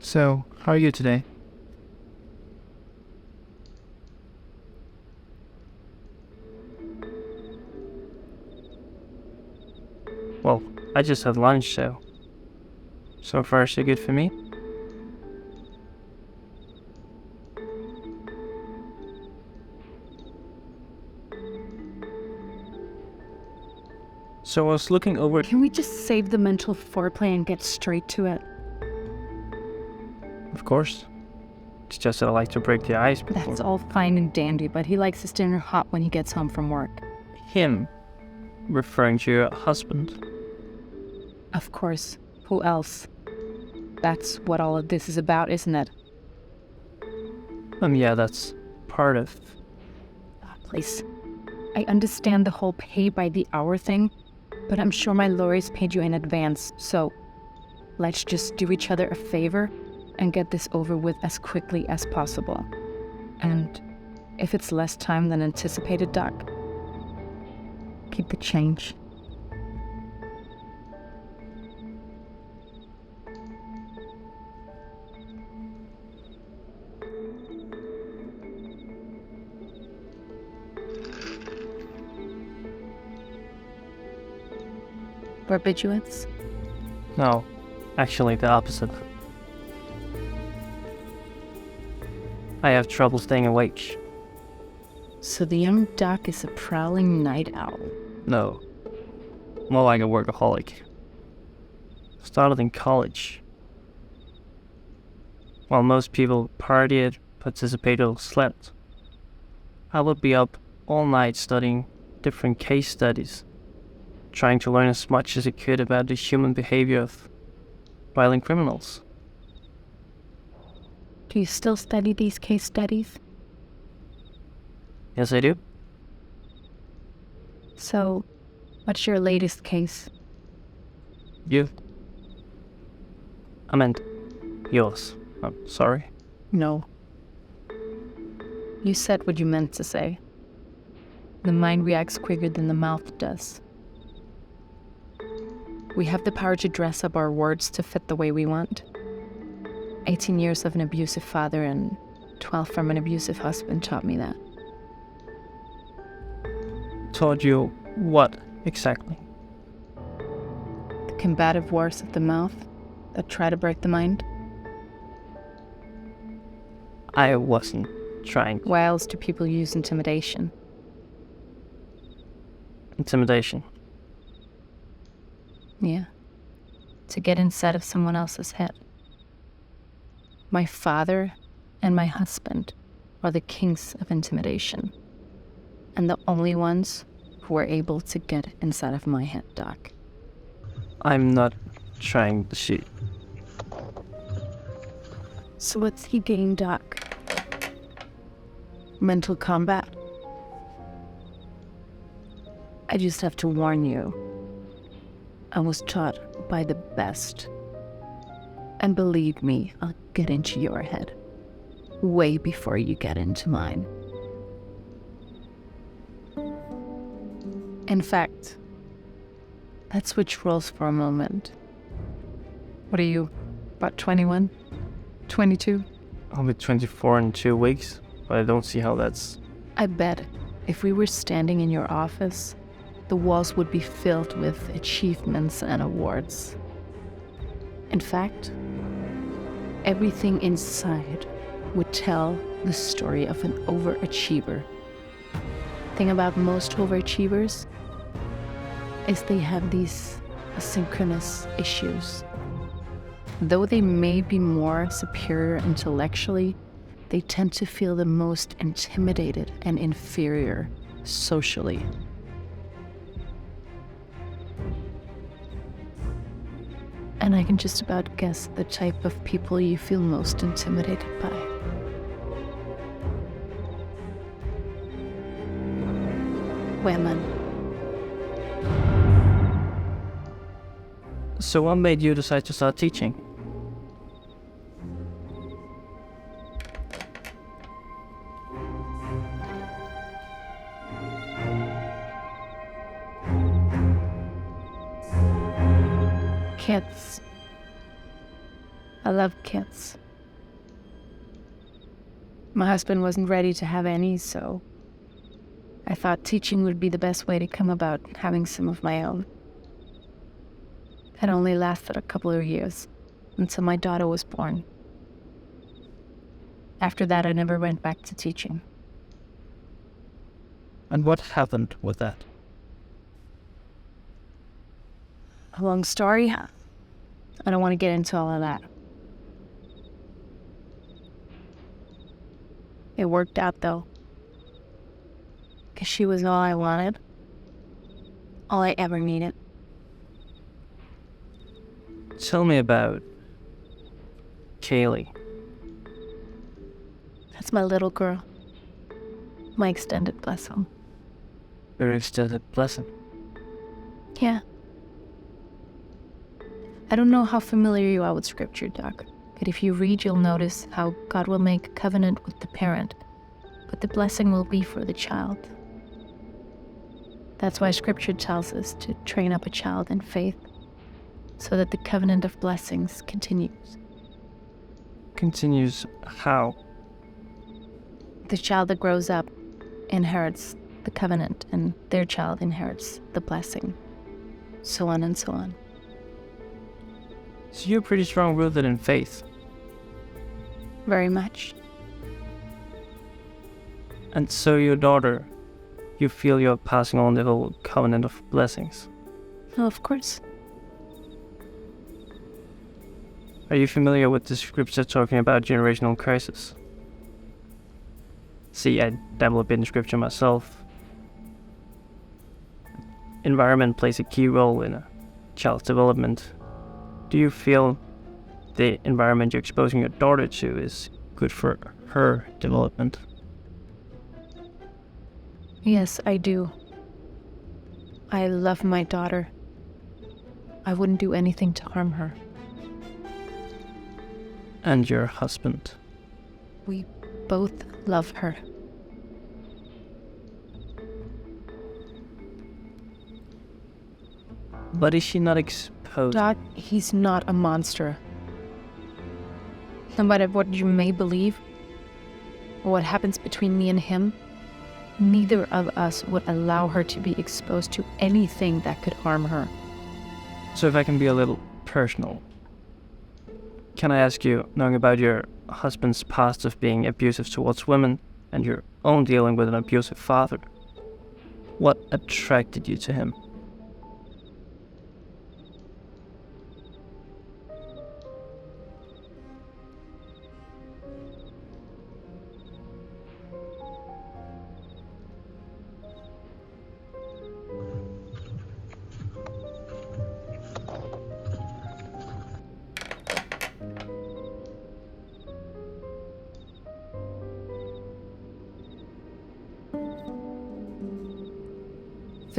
So, how are you today? Well, I just had lunch, so far so good for me. So I was looking over. Can we just save the mental foreplay and get straight to it? Of course. It's just that I like to break the ice before. That's all fine and dandy, but he likes his dinner hot when he gets home from work. Him? Referring to your husband? Of course. Who else? That's what all of this is about, isn't it? Yeah, that's part of... Please. I understand the whole pay by the hour thing, but I'm sure my lawyers paid you in advance, so let's just do each other a favor and get this over with as quickly as possible. And if it's less time than anticipated, Doc, keep the change. Barbiturates? No, actually the opposite. I have trouble staying awake. So the young Doc is a prowling night owl. No, more like a workaholic. Started in college. While most people partied, participated, or slept, I would be up all night studying different case studies, trying to learn as much as I could about the human behavior of violent criminals. Do you still study these case studies? Yes, I do. So, what's your latest case? You? I meant yours. I'm sorry. No. You said what you meant to say. The mind reacts quicker than the mouth does. We have the power to dress up our words to fit the way we want. 18 years of an abusive father and 12 from an abusive husband taught me that. Taught you what exactly? The combative wars of the mouth that try to break the mind. I wasn't trying. Why else do people use intimidation? Intimidation. Yeah. To get inside of someone else's head. My father and my husband are the kings of intimidation, and the only ones who are able to get inside of my head, Doc. I'm not trying to shoot. So what's he getting, Doc? Mental combat? I just have to warn you. I was taught by the best. And believe me, I'll get into your head way before you get into mine. In fact, let's switch roles for a moment. What are you, about 21? 22? I'll be 24 in 2 weeks, but I don't see how that's... I bet if we were standing in your office, the walls would be filled with achievements and awards. In fact, everything inside would tell the story of an overachiever. The thing about most overachievers is they have these asynchronous issues. Though they may be more superior intellectually, they tend to feel the most intimidated and inferior socially. And I can just about guess the type of people you feel most intimidated by. Women. So what made you decide to start teaching? Kids. I love kids. My husband wasn't ready to have any, so I thought teaching would be the best way to come about having some of my own. It only lasted a couple of years, until my daughter was born. After that, I never went back to teaching. And what happened with that? A long story. I don't want to get into all of that. It worked out, though. Because she was all I wanted. All I ever needed. Tell me about Kaylee. That's my little girl. My extended blessing. Your extended blessing. Yeah. I don't know how familiar you are with scripture, Doc, but if you read, you'll notice how God will make a covenant with the parent, but the blessing will be for the child. That's why scripture tells us to train up a child in faith, so that the covenant of blessings continues. Continues how? The child that grows up inherits the covenant, and their child inherits the blessing, so on and so on. So you're pretty strong rooted in faith. Very much. And so your daughter, you feel you're passing on the whole covenant of blessings. Well, of course. Are you familiar with the scripture talking about generational curses? See, I dabble a bit in scripture myself. Environment plays a key role in a child's development. Do you feel the environment you're exposing your daughter to is good for her development? Yes, I do. I love my daughter. I wouldn't do anything to harm her. And your husband? We both love her. But is she not exposed? Doc, he's not a monster. No matter what you may believe, or what happens between me and him, neither of us would allow her to be exposed to anything that could harm her. So if I can be a little personal, can I ask you, knowing about your husband's past of being abusive towards women and your own dealing with an abusive father, what attracted you to him?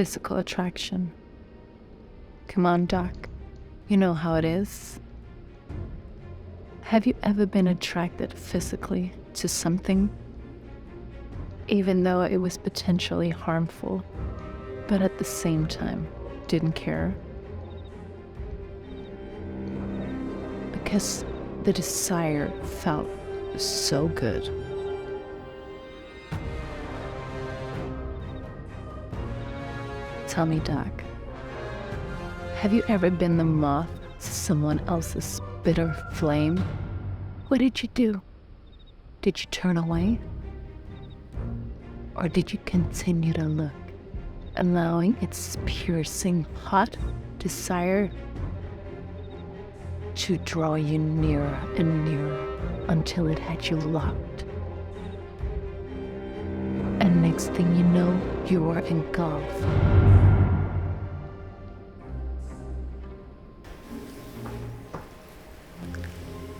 physical attraction. Come on, Doc. You know how it is. Have you ever been attracted physically to something, even though it was potentially harmful, but at the same time didn't care? Because the desire felt so good. Tell me, Doc, have you ever been the moth to someone else's bitter flame? What did you do? Did you turn away? Or did you continue to look, allowing its piercing hot desire to draw you nearer and nearer until it had you locked? And next thing you know, you are engulfed.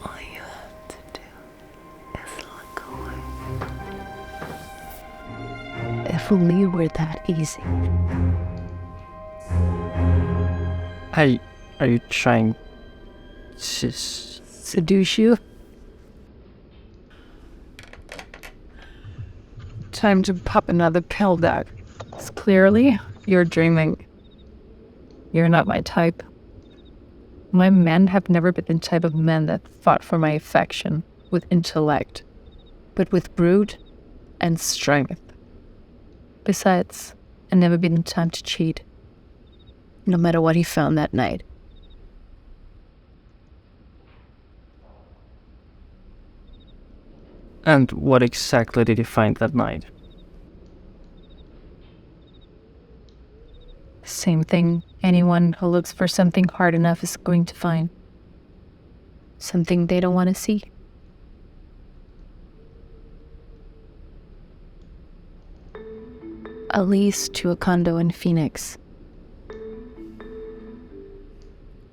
All you have to do is look away. If only it were that easy. Are you trying to Seduce you? Time to pop another pill, Doc. Clearly, you're dreaming. You're not my type. My men have never been the type of men that fought for my affection with intellect, but with brute and strength. Besides, I've never been the type to cheat, no matter what he found that night. And what exactly did you find that night? Same thing anyone who looks for something hard enough is going to find. Something they don't want to see. A lease to a condo in Phoenix.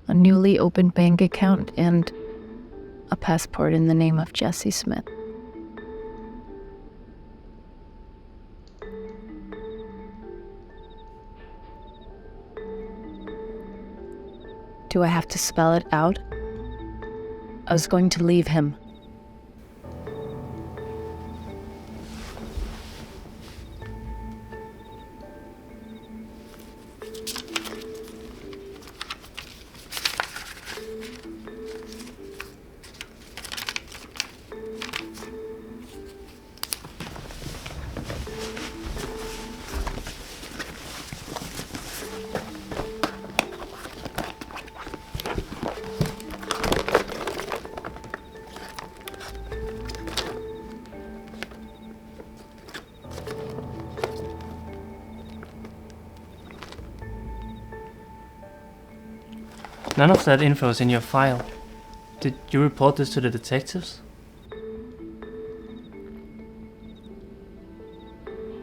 A newly opened bank account and a passport in the name of Jesse Smith. Do I have to spell it out? I was going to leave him. None of that info is in your file. Did you report this to the detectives?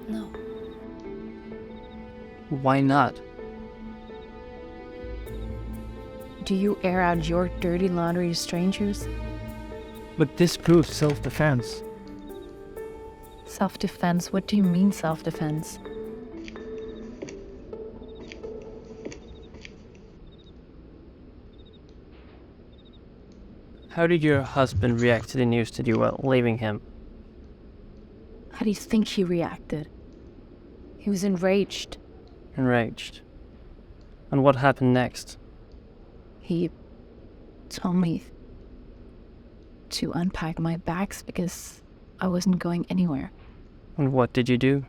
No. Why not? Do you air out your dirty laundry to strangers? But this proves self-defense. Self-defense? What do you mean self-defense? How did your husband react to the news that you were leaving him? How do you think he reacted? He was enraged. Enraged. And what happened next? He told me to unpack my bags because I wasn't going anywhere. And what did you do?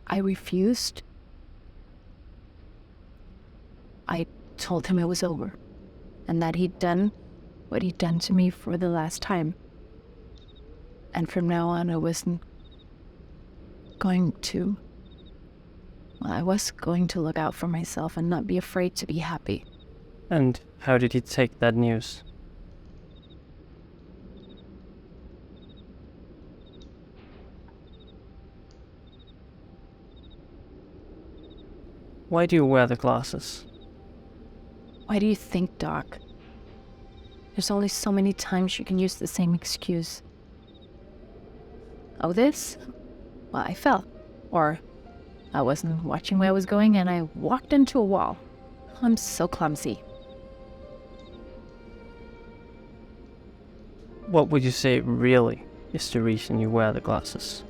I refused. I told him it was over and that he'd done what he'd done to me for the last time. And from now on, I wasn't going to... Well, I was going to look out for myself and not be afraid to be happy. And how did he take that news? Why do you wear the glasses? Why do you think, Doc? There's only so many times you can use the same excuse. Oh, this? Well, I fell. Or I wasn't watching where I was going and I walked into a wall. I'm so clumsy. What would you say really is the reason you wear the glasses?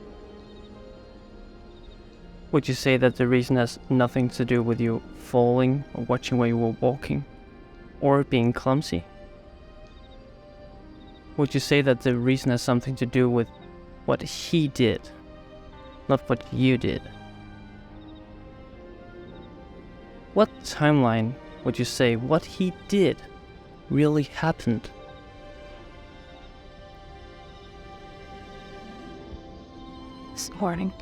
Would you say that the reason has nothing to do with you falling or watching where you were walking, or being clumsy? Would you say that the reason has something to do with what he did, not what you did? What timeline would you say what he did really happened? This morning,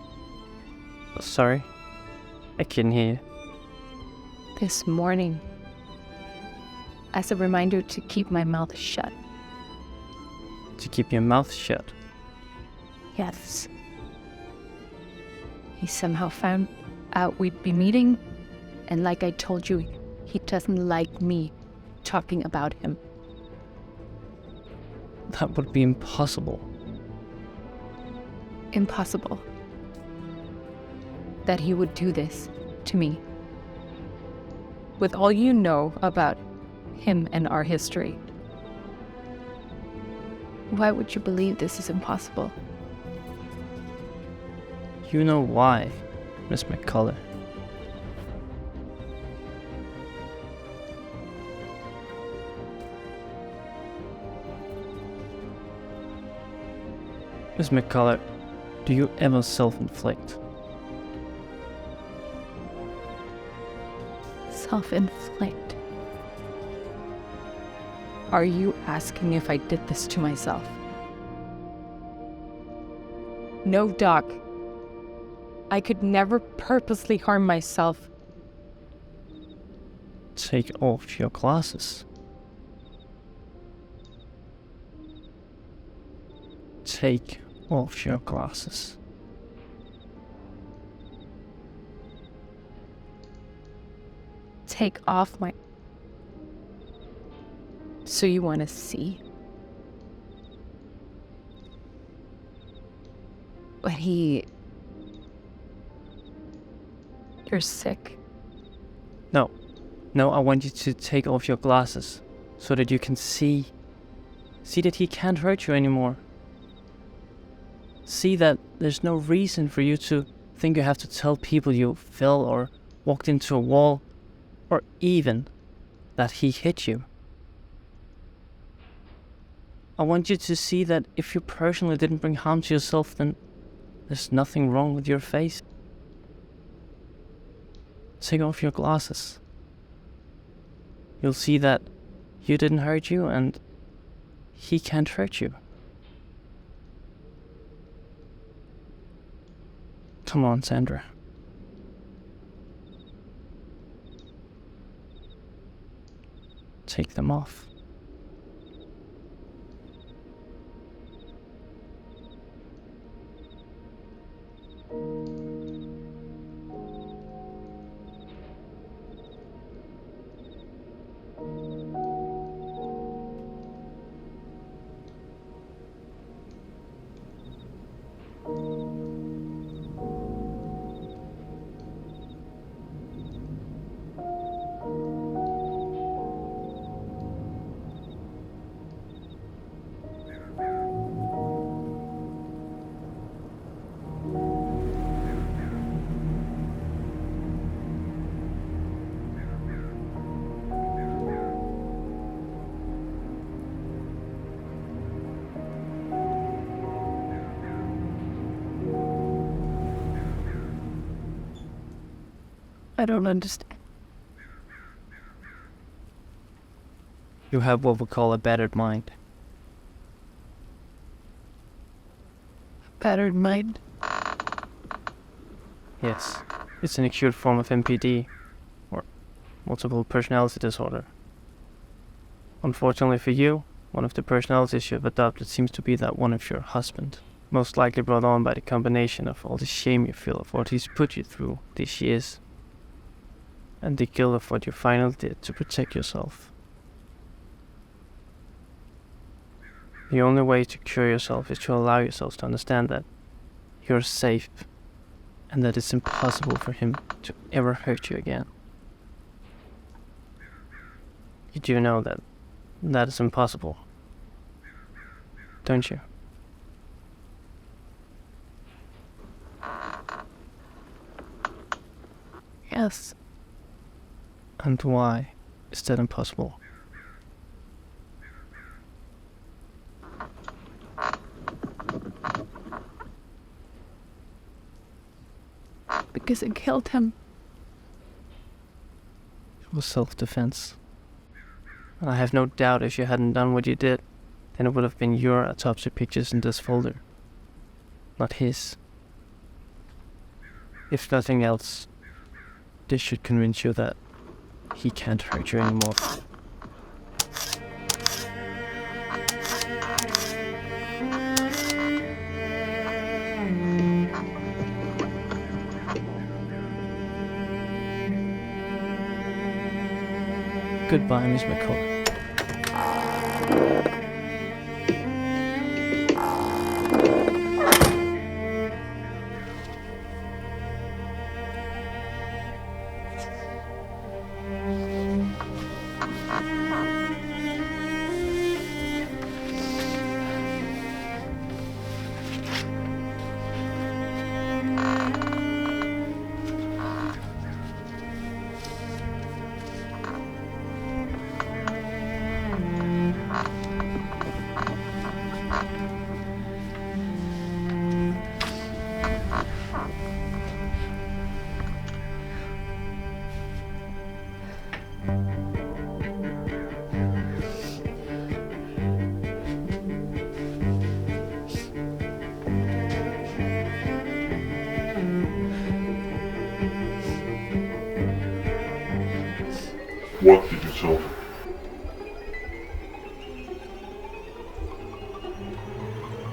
Sorry, I couldn't hear you. this morning, as a reminder to keep my mouth shut. To keep your mouth shut. Yes. He somehow found out we'd be meeting, and like I told you, he doesn't like me talking about him. That would be impossible. Impossible that he would do this to me. With all you know about him and our history, why would you believe this is impossible? You know why, Miss McCullough. Miss McCullough, do you ever self-inflict? Self-inflict? Are you asking if I did this to myself? No, Doc. I could never purposely harm myself. Take off your glasses. Take off your glasses. Take off my... So you want to see? But You're sick. No, I want you to take off your glasses so that you can see that he can't hurt you anymore. See that there's no reason for you to think you have to tell people you fell or walked into a wall, or even that he hit you. I want you to see that if you personally didn't bring harm to yourself, then there's nothing wrong with your face. Take off your glasses. You'll see that you didn't hurt you and he can't hurt you. Come on, Sandra. Take them off. I don't understand. You have what we call a battered mind. Battered mind? Yes, it's an acute form of MPD, or multiple personality disorder. Unfortunately for you, one of the personalities you have adopted seems to be that one of your husband, most likely brought on by the combination of all the shame you feel of what he's put you through these years, and the guilt of what you finally did to protect yourself. The only way to cure yourself is to allow yourself to understand that you're safe and that it's impossible for him to ever hurt you again. You do know that that is impossible, don't you? Yes. And why is that impossible? Because it killed him. It was self-defense. And I have no doubt if you hadn't done what you did, then it would have been your autopsy pictures in this folder, not his. If nothing else, this should convince you that he can't hurt you anymore. Goodbye, Miss McCullough. What did you tell her?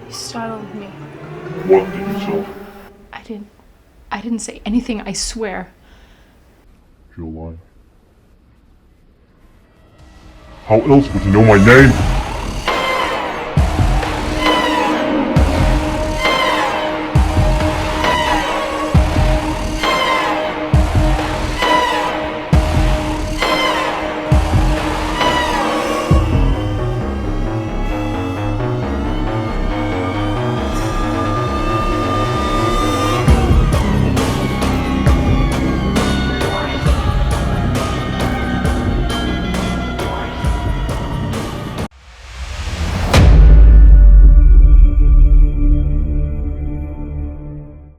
He startled me. What did you tell her? I didn't say anything, I swear. You're lying. How else would you know my name?